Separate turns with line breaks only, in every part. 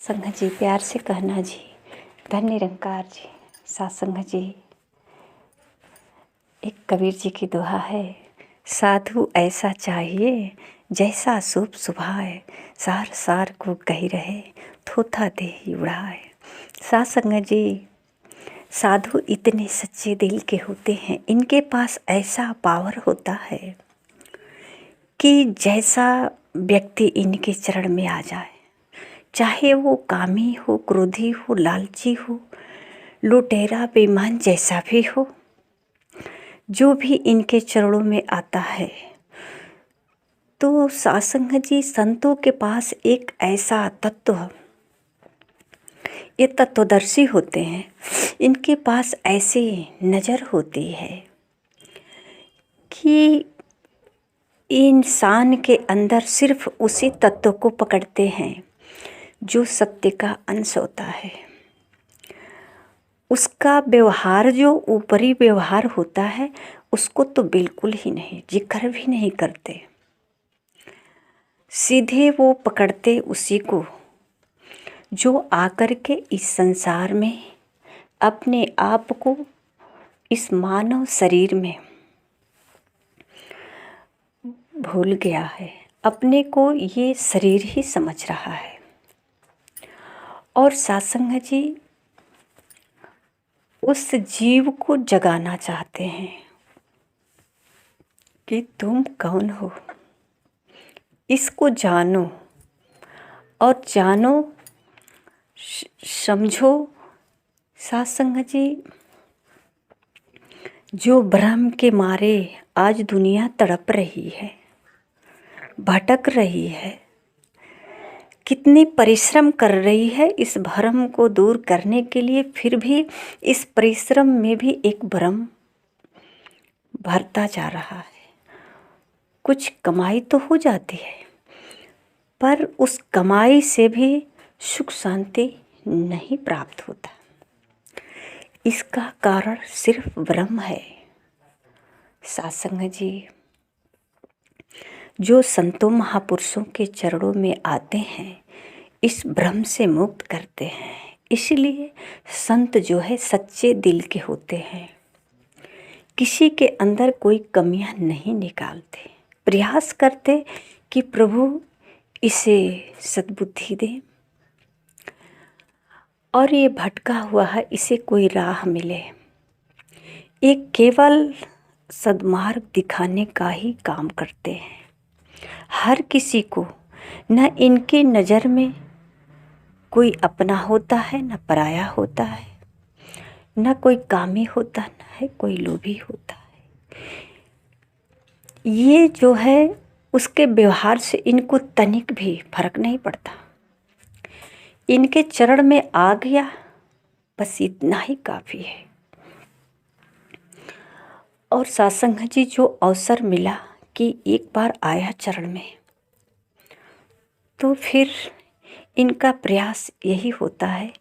संघ जी प्यार से कहना जी, धन निरंकार जी, सत्संग जी। एक कबीर जी की दुआ है, साधु ऐसा चाहिए जैसा शुभ सुभाए, सार सार को कही रहे थोथा दे ही उड़ाए। सत्संग जी, साधु इतने सच्चे दिल के होते हैं, इनके पास ऐसा पावर होता है कि जैसा व्यक्ति इनके चरण में आ जाए, चाहे वो कामी हो, क्रोधी हो, लालची हो, लुटेरा, बेईमान जैसा भी हो, जो भी इनके चरणों में आता है तो सत्संग जी संतों के पास एक ऐसा तत्व, ये तत्वदर्शी होते हैं, इनके पास ऐसी नज़र होती है कि इंसान के अंदर सिर्फ उसी तत्व को पकड़ते हैं जो सत्य का अंश होता है। उसका व्यवहार जो ऊपरी व्यवहार होता है उसको तो बिल्कुल ही नहीं, जिक्र भी नहीं करते। सीधे वो पकड़ते उसी को जो आकर के इस संसार में अपने आप को इस मानव शरीर में भूल गया है, अपने को ये शरीर ही समझ रहा है। और सत्संग जी उस जीव को जगाना चाहते हैं कि तुम कौन हो, इसको जानो और जानो, समझो। सत्संग जी, जो भ्रम के मारे आज दुनिया तड़प रही है, भटक रही है, कितनी परिश्रम कर रही है इस भ्रम को दूर करने के लिए, फिर भी इस परिश्रम में भी एक भ्रम भरता जा रहा है। कुछ कमाई तो हो जाती है पर उस कमाई से भी सुख शांति नहीं प्राप्त होता। इसका कारण सिर्फ भ्रम है। सत्संग जी, जो संतों महापुरुषों के चरणों में आते हैं इस भ्रम से मुक्त करते हैं। इसलिए संत जो है सच्चे दिल के होते हैं, किसी के अंदर कोई कमियां नहीं निकालते, प्रयास करते कि प्रभु इसे सद्बुद्धि दे और ये भटका हुआ है इसे कोई राह मिले। एक केवल सद्मार्ग दिखाने का ही काम करते हैं। हर किसी को, न इनके नज़र में कोई अपना होता है न पराया होता है, न कोई कामी होता न है कोई लोभी होता है। ये जो है उसके व्यवहार से इनको तनिक भी फर्क नहीं पड़ता। इनके चरण में आ गया बस इतना ही काफ़ी है। और सत्संग जी जो अवसर मिला कि एक बार आया चरण में, तो फिर इनका प्रयास यही होता है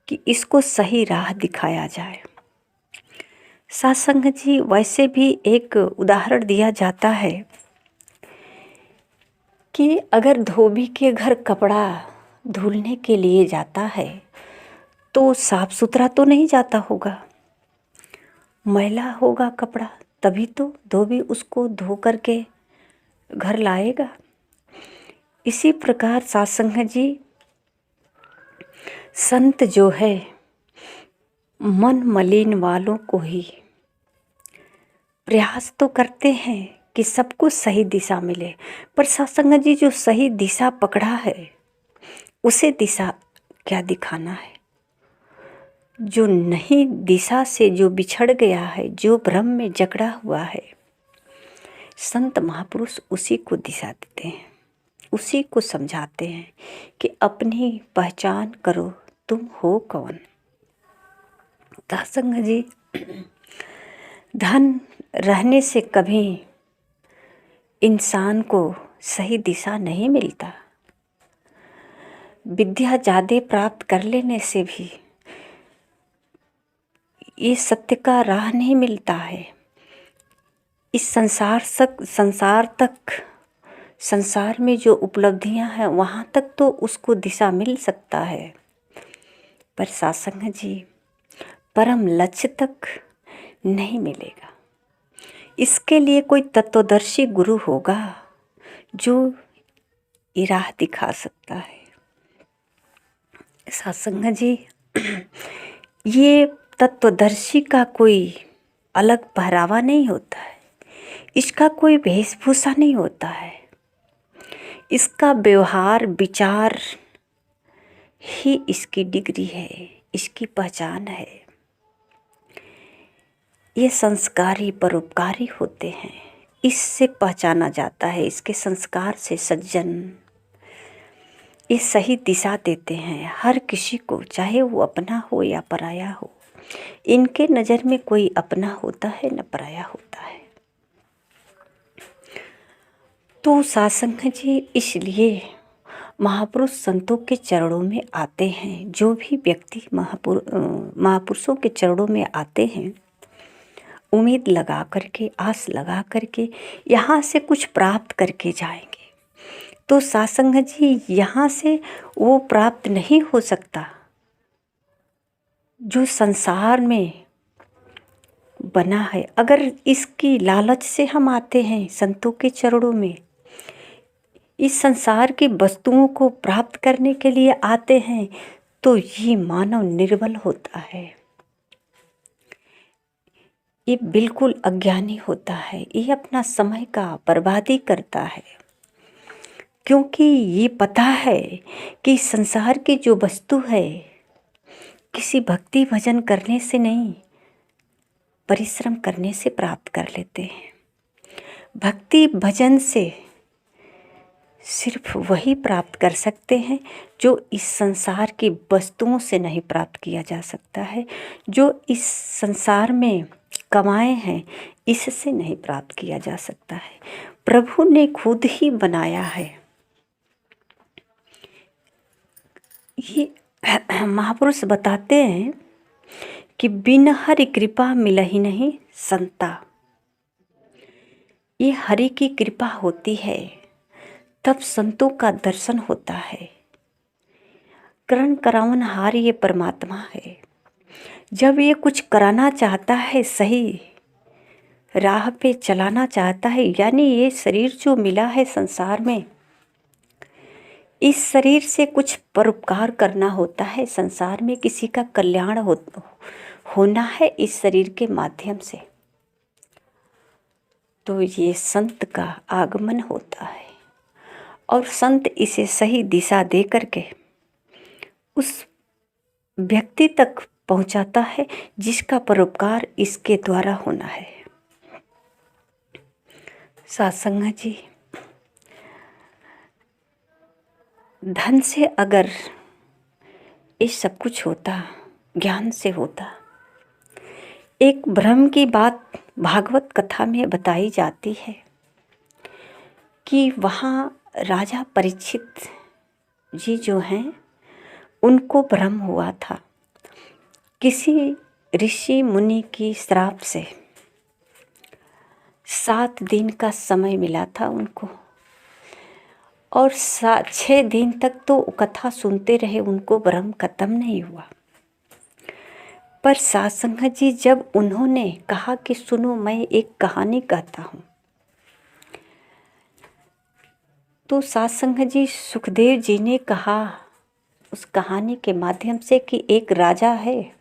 कि इसको सही राह दिखाया जाए। सत्संग जी वैसे भी एक उदाहरण दिया जाता है कि अगर धोबी के घर कपड़ा धुलने के लिए जाता है तो साफ सुथरा तो नहीं जाता होगा, मैला होगा कपड़ा, तभी तो धोबी उसको धो करके घर लाएगा। इसी प्रकार सत्संग जी संत जो है मन मलिन वालों को ही प्रयास तो करते हैं कि सबको सही दिशा मिले, पर सत्संग जी जो सही दिशा पकड़ा है उसे दिशा क्या दिखाना है। जो नहीं दिशा से जो बिछड़ गया है, जो भ्रम में जकड़ा हुआ है, संत महापुरुष उसी को दिशा देते हैं, उसी को समझाते हैं कि अपनी पहचान करो, तुम हो कौन। सत्संग जी, धन रहने से कभी इंसान को सही दिशा नहीं मिलता, विद्या ज़्यादा प्राप्त कर लेने से भी ये सत्य का राह नहीं मिलता है। इस संसार तक संसार में जो उपलब्धियां हैं वहाँ तक तो उसको दिशा मिल सकता है, पर सत्संग जी परम लक्ष्य तक नहीं मिलेगा। इसके लिए कोई तत्वदर्शी गुरु होगा जो राह दिखा सकता है। सत्संग जी ये तत्वदर्शी का कोई अलग पहरावा नहीं होता है, इसका कोई वेशभूषा नहीं होता है, इसका व्यवहार विचार ही इसकी डिग्री है, इसकी पहचान है। ये संस्कारी परोपकारी होते हैं, इससे पहचाना जाता है, इसके संस्कार से सज्जन ये सही दिशा देते हैं हर किसी को, चाहे वो अपना हो या पराया हो। इनके नज़र में कोई अपना होता है न पराया होता है। तो सत्संग जी इसलिए महापुरुष संतों के चरणों में आते हैं। जो भी व्यक्ति महापुरुषों के चरणों में आते हैं उम्मीद लगा करके, आस लगा करके यहाँ से कुछ प्राप्त करके जाएंगे। तो सत्संग जी यहाँ से वो प्राप्त नहीं हो सकता जो संसार में बना है। अगर इसकी लालच से हम आते हैं संतों के चरणों में, इस संसार की वस्तुओं को प्राप्त करने के लिए आते हैं, तो ये मानव निर्बल होता है, ये बिल्कुल अज्ञानी होता है, ये अपना समय का बर्बादी करता है। क्योंकि ये पता है कि संसार की जो वस्तु है किसी भक्ति भजन करने से नहीं, परिश्रम करने से प्राप्त कर लेते हैं। भक्ति भजन से सिर्फ वही प्राप्त कर सकते हैं जो इस संसार की वस्तुओं से नहीं प्राप्त किया जा सकता है, जो इस संसार में कमाए हैं इससे नहीं प्राप्त किया जा सकता है। प्रभु ने खुद ही बनाया है। ये महापुरुष बताते हैं कि बिन हरि कृपा मिलहि नहीं संता। ये हरि की कृपा होती है तब संतों का दर्शन होता है। करण करावन हार ये परमात्मा है। जब ये कुछ कराना चाहता है, सही राह पे चलाना चाहता है, यानी ये शरीर जो मिला है संसार में, इस शरीर से कुछ परोपकार करना होता है, संसार में किसी का कल्याण होना है इस शरीर के माध्यम से, तो ये संत का आगमन होता है और संत इसे सही दिशा दे करके उस व्यक्ति तक पहुंचाता है जिसका परोपकार इसके द्वारा होना है। सत्संग जी धन से अगर ये सब कुछ होता, ज्ञान से होता। एक भ्रम की बात भागवत कथा में बताई जाती है कि वहाँ राजा परीक्षित जी जो हैं उनको भ्रम हुआ था किसी ऋषि मुनि की श्राप से। 7 दिन का समय मिला था उनको और 6 दिन तक तो कथा सुनते रहे, उनको भ्रम खत्म नहीं हुआ। पर सत्संग जी जब उन्होंने कहा कि सुनो मैं एक कहानी कहता हूँ, तो सत्संग जी सुखदेव जी ने कहा उस कहानी के माध्यम से कि एक राजा है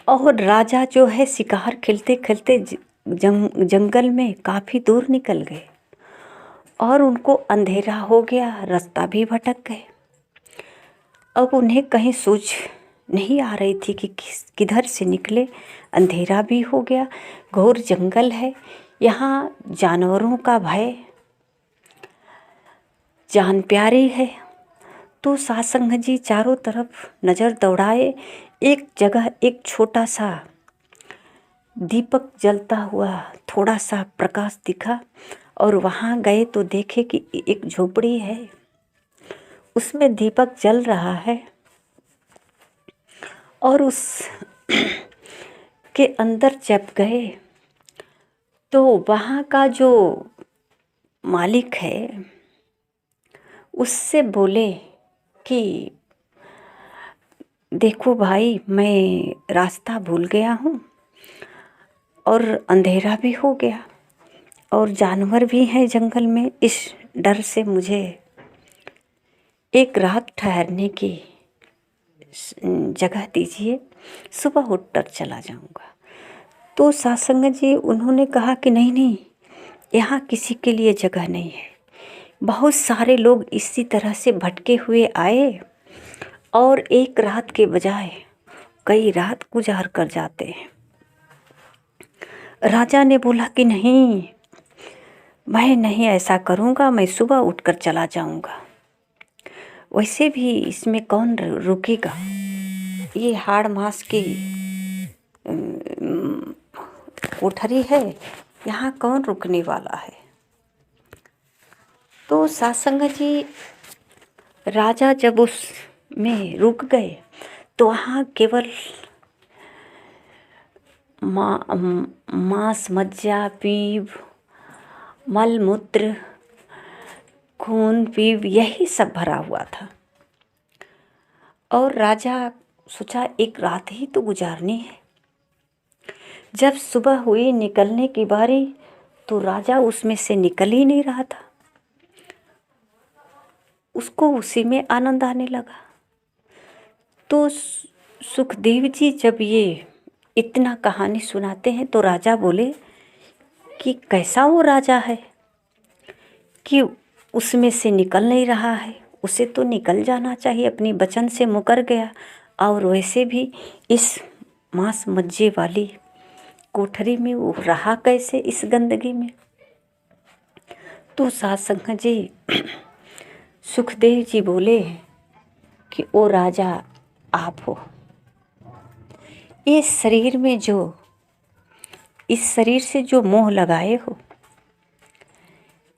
और राजा जो है शिकार खेलते खेलते जंगल में काफ़ी दूर निकल गए और उनको अंधेरा हो गया, रास्ता भी भटक गए। अब उन्हें कहीं सूझ नहीं आ रही थी कि किधर से निकले, अंधेरा भी हो गया, घोर जंगल है, यहाँ जानवरों का भय, जान प्यारी है। तो सत्संग जी चारों तरफ नज़र दौड़ाए, एक जगह एक छोटा सा दीपक जलता हुआ थोड़ा सा प्रकाश दिखा और वहाँ गए तो देखे कि एक झोपड़ी है, उसमें दीपक जल रहा है और उस के अंदर जब गए तो वहाँ का जो मालिक है उससे बोले कि देखो भाई, मैं रास्ता भूल गया हूँ और अंधेरा भी हो गया और जानवर भी हैं जंगल में, इस डर से मुझे एक रात ठहरने की जगह दीजिए, सुबह उठकर चला जाऊंगा। तो सत्संग जी उन्होंने कहा कि नहीं नहीं, यहाँ किसी के लिए जगह नहीं है। बहुत सारे लोग इसी तरह से भटके हुए आए और एक रात के बजाय कई रात गुजार कर जाते हैं। राजा ने बोला कि नहीं, मैं नहीं ऐसा करूँगा, मैं सुबह उठकर चला जाऊँगा। वैसे भी इसमें कौन रुकेगा, ये हाड़ मास की कोठरी है, यहाँ कौन रुकने वाला है। तो सत्संग जी राजा जब उस में रुक गए तो वहाँ केवल मांस, मज्जा, पीव, मल मूत्र, खून पीव, यही सब भरा हुआ था। और राजा सोचा एक रात ही तो गुजारनी है। जब सुबह हुई निकलने की बारी तो राजा उसमें से निकल ही नहीं रहा था। उसको उसी में आनंद आने लगा। तो सुखदेव जी जब ये इतना कहानी सुनाते हैं तो राजा बोले कि कैसा वो राजा है कि उसमें से निकल नहीं रहा है, उसे तो निकल जाना चाहिए, अपनी वचन से मुकर गया। और वैसे भी इस मांस मज्जे वाली कोठरी में वो रहा कैसे इस गंदगी में। तो सत्संग जी सुखदेव जी बोले कि ओ राजा आप हो, इस शरीर में जो, इस शरीर से जो मोह लगाए हो,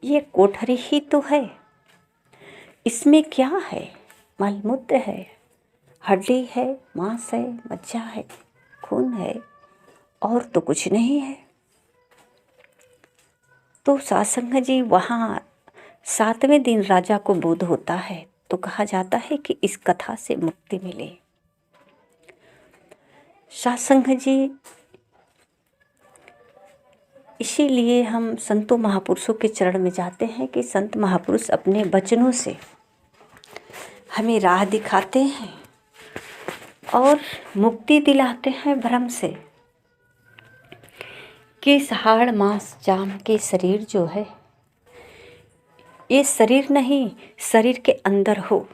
ये कोठरी ही तो है। इसमें क्या है, मलमूत्र है, हड्डी है, मांस है, मज्जा है, खून है, और तो कुछ नहीं है। तो सत्संग जी वहाँ 7वें दिन राजा को बोध होता है तो कहा जाता है कि इस कथा से मुक्ति मिले। सत्संग जी इसीलिए हम संतों महापुरुषों के चरण में जाते हैं कि संत महापुरुष अपने वचनों से हमें राह दिखाते हैं और मुक्ति दिलाते हैं भ्रम से कि हाड़ मांस जाम के शरीर जो है, ये शरीर नहीं, शरीर के अंदर हो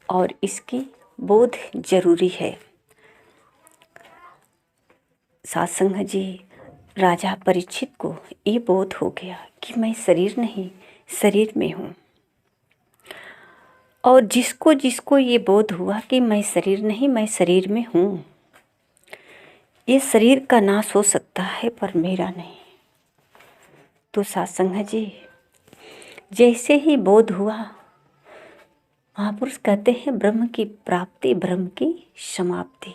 और इसकी बोध जरूरी है। सत्संग जी राजा परीक्षित को ये बोध हो गया कि मैं शरीर नहीं, शरीर में हूँ। और जिसको जिसको ये बोध हुआ कि मैं शरीर नहीं, मैं शरीर में हूँ, ये शरीर का नाश हो सकता है पर मेरा नहीं। तो सत्संग जी जैसे ही बोध हुआ, महापुरुष कहते हैं ब्रह्म की प्राप्ति, ब्रह्म की समाप्ति।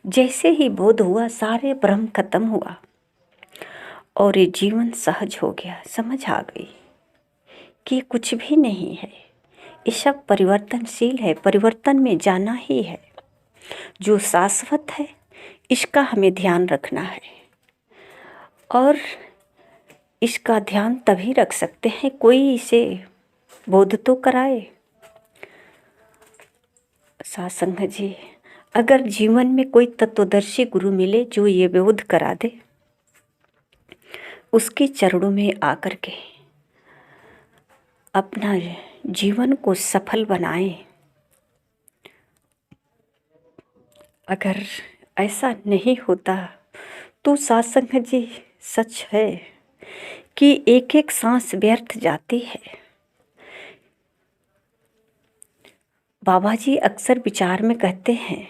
जैसे ही बोध हुआ सारे ब्रह्म खत्म हुआ और ये जीवन सहज हो गया। समझ आ गई कि कुछ भी नहीं है, ये सब परिवर्तनशील है, परिवर्तन में जाना ही है। जो शाश्वत है इसका हमें ध्यान रखना है और इसका ध्यान तभी रख सकते हैं कोई इसे बोध तो कराए। सत्संग जी अगर जीवन में कोई तत्वदर्शी गुरु मिले जो ये बोध करा दे, उसके चरणों में आकर के अपना जीवन को सफल बनाएं। अगर ऐसा नहीं होता तो सत्संग जी सच है कि एक एक सांस व्यर्थ जाती है। बाबा जी अक्सर विचार में कहते हैं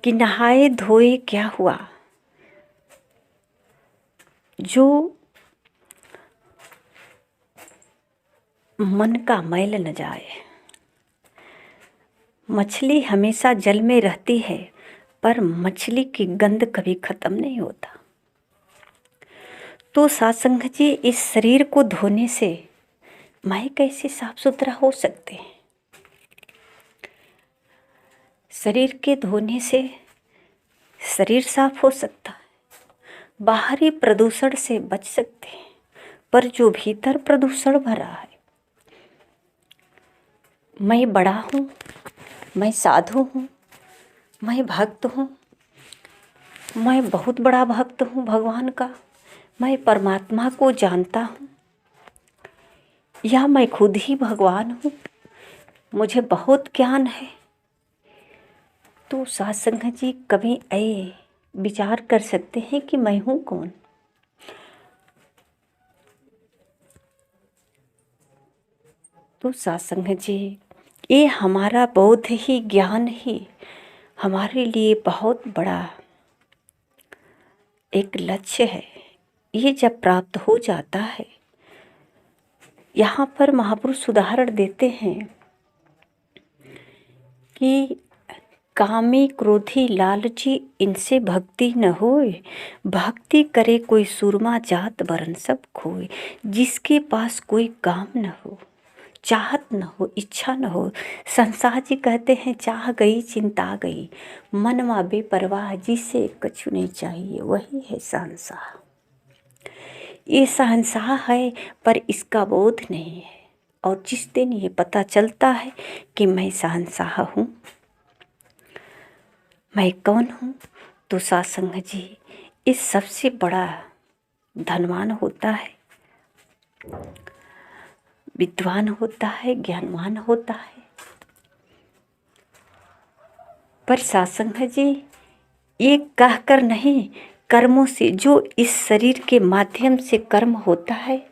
कि नहाए धोए क्या हुआ, जो मन का मैल न जाए। मछली हमेशा जल में रहती है पर मछली की गंध कभी खत्म नहीं होता। तो सासंग जी, इस शरीर को धोने से मैं कैसे साफ सुथरा हो सकते हैं? शरीर के धोने से शरीर साफ हो सकता है, बाहरी प्रदूषण से बच सकते हैं, पर जो भीतर प्रदूषण भरा है, मैं बड़ा हूँ, मैं साधु हूँ, मैं भक्त हूँ, मैं बहुत बड़ा भक्त हूँ भगवान का, मैं परमात्मा को जानता हूँ, या मैं खुद ही भगवान हूँ, मुझे बहुत ज्ञान है। तो सासंग जी, कभी विचार कर सकते हैं कि मैं हूँ कौन? तो सासंग जी, ये हमारा बौद्ध ही ज्ञान ही हमारे लिए बहुत बड़ा एक लक्ष्य है। ये जब प्राप्त हो जाता है, यहाँ पर महापुरुष उदाहरण देते हैं कि कामी क्रोधी लालची इनसे भक्ति न होए, भक्ति करे कोई सुरमा जात वरन सब खोए। जिसके पास कोई काम न हो, चाहत न हो, इच्छा न हो, संसार जी कहते हैं चाह गई चिंता गई, मनवा बेपरवाह, जिसे कछु नहीं चाहिए वही है शहंशाह। ये शहंशाह है, पर इसका बोध नहीं है। और जिस दिन ये पता चलता है कि मैं शहंशाह हूँ, मैं कौन हूँ, तो सासंग जी, इस सबसे बड़ा धनवान होता है, विद्वान होता है, ज्ञानवान होता है। पर सासंग जी, ये कहकर नहीं, कर्मों से, जो इस शरीर के माध्यम से कर्म होता है,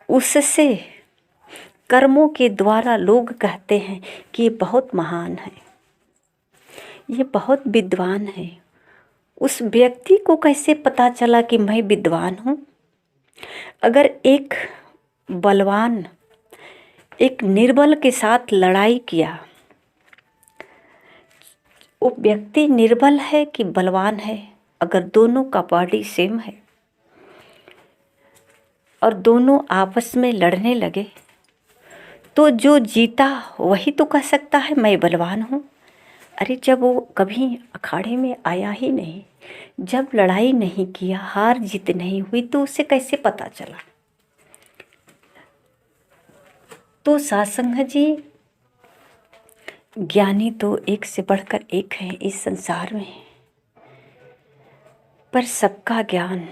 उससे कर्मों के द्वारा लोग कहते हैं कि ये बहुत महान है, ये बहुत विद्वान है। उस व्यक्ति को कैसे पता चला कि मैं विद्वान हूँ? अगर एक बलवान एक निर्बल के साथ लड़ाई किया, वो व्यक्ति निर्बल है कि बलवान है, अगर दोनों का बॉडी सेम है और दोनों आपस में लड़ने लगे, तो जो जीता वही तो कह सकता है मैं बलवान हूँ। अरे जब वो कभी अखाड़े में आया ही नहीं, जब लड़ाई नहीं किया, हार जीत नहीं हुई, तो उसे कैसे पता चला? तो सासंग जी, ज्ञानी तो एक से बढ़कर एक है इस संसार में, पर सबका ज्ञान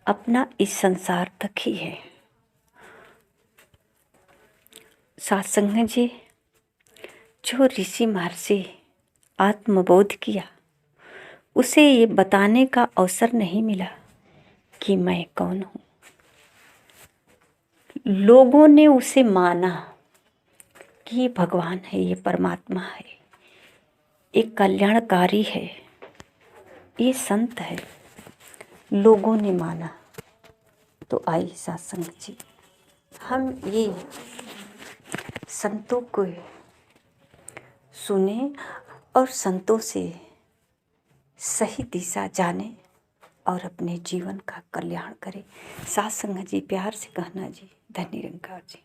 अपना इस संसार तक ही है। सासंग जी, जो ऋषि महर्षि आत्मबोध किया, उसे ये बताने का अवसर नहीं मिला कि मैं कौन हूँ। लोगों ने उसे माना कि ये भगवान है, ये परमात्मा है, एक कल्याणकारी है, ये संत है, लोगों ने माना। तो आइए सासंग जी, हम ये संतों को सुने और संतों से सही दिशा जाने और अपने जीवन का कल्याण करें। सासंग जी, प्यार से कहना जी, धन्य निरंकार जी।